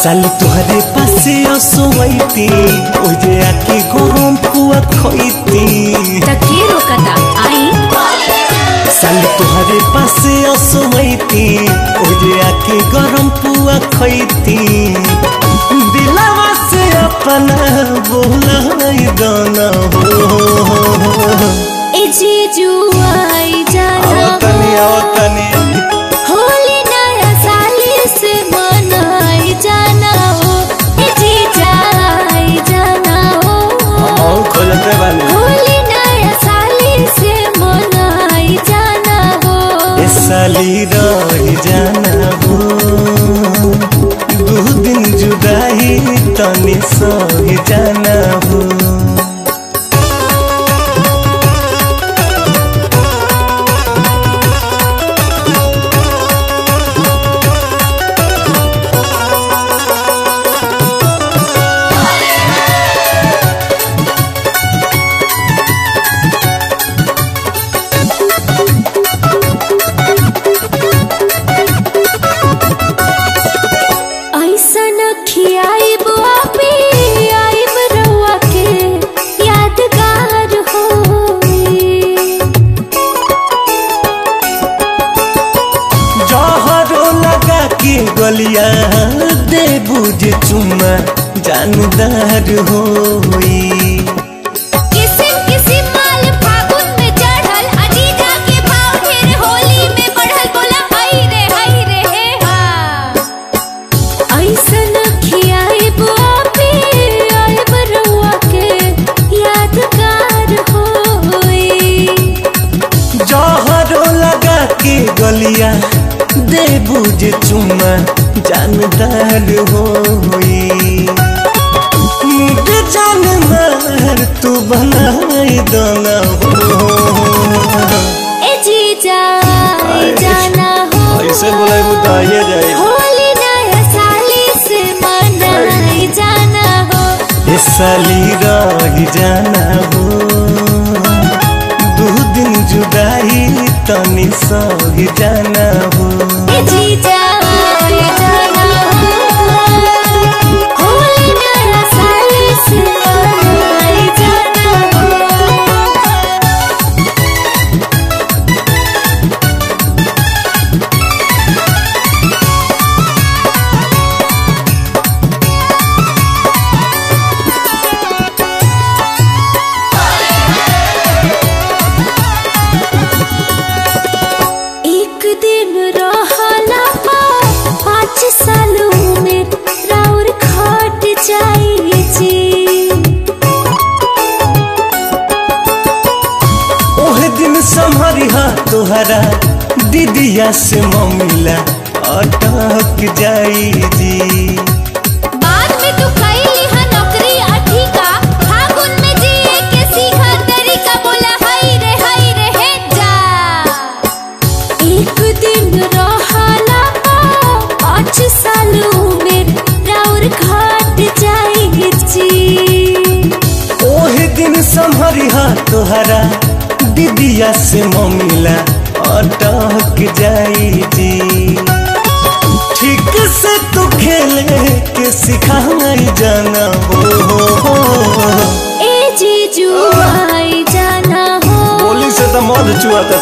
साली तुहरे पासे असोईती ओजे आके गरम पुआ खइती तके रोकता आई साली तुहरे पासे असोईती ओजे आके गरम पुआ खइती दिलवा से अपना बोलाई दाना हो ए जीजू आई जाना आवतनी होली नया साली से मनाई जाना हो ए जीजा आई जाना हो खोजते बानी होली नया साली से मनाई जाना हो ए साली रह जाना हो 2 दिन जुदाई तनी सही जाना हो गलिया दे बुझे चुमा जानदार होई किसिम किसिम माल फागुन में चढ़ल अजीजा के भाव ढेर होली में बढ़ल बोला हाय रे हे हा ऐसन खियाई बुआ पे आए बरुआ के यादगार होई जहरो लगा के गलिया दे बुझे चुमा जानदार होई मुझे जान मार तू बनाई दाना हो ए जीजा आई जाना हो ऐसे बोले बुदाइए जाए होली नया साली से मनाई जाना हो ए साली रह जाना हो 2 दिन जुदाई तनी सही जाना हो ए जीजा आई जाना हो होली नया साली से मनाई जाना हो एक दिन रहला 5 सालों में राउर खट जाई जी ओहे दिन संभरिहा तोहरा दीदिया से ममिला अटक जाई जी बाद में तू कैली हा नौकरी अठी का फागुन में जिए के सीखा तरीका बोला हाय रे हे जा एक दिन रहला 5 सालों में राउर घाट जाई जी ओहे दिन संभरिहा तोहरा दीदिया से ममिला अटक जाई जी ठीक से तू खेले के सिखाई जाना हो ए जीजू आई जाना हो बोली से तो मौत चुआ था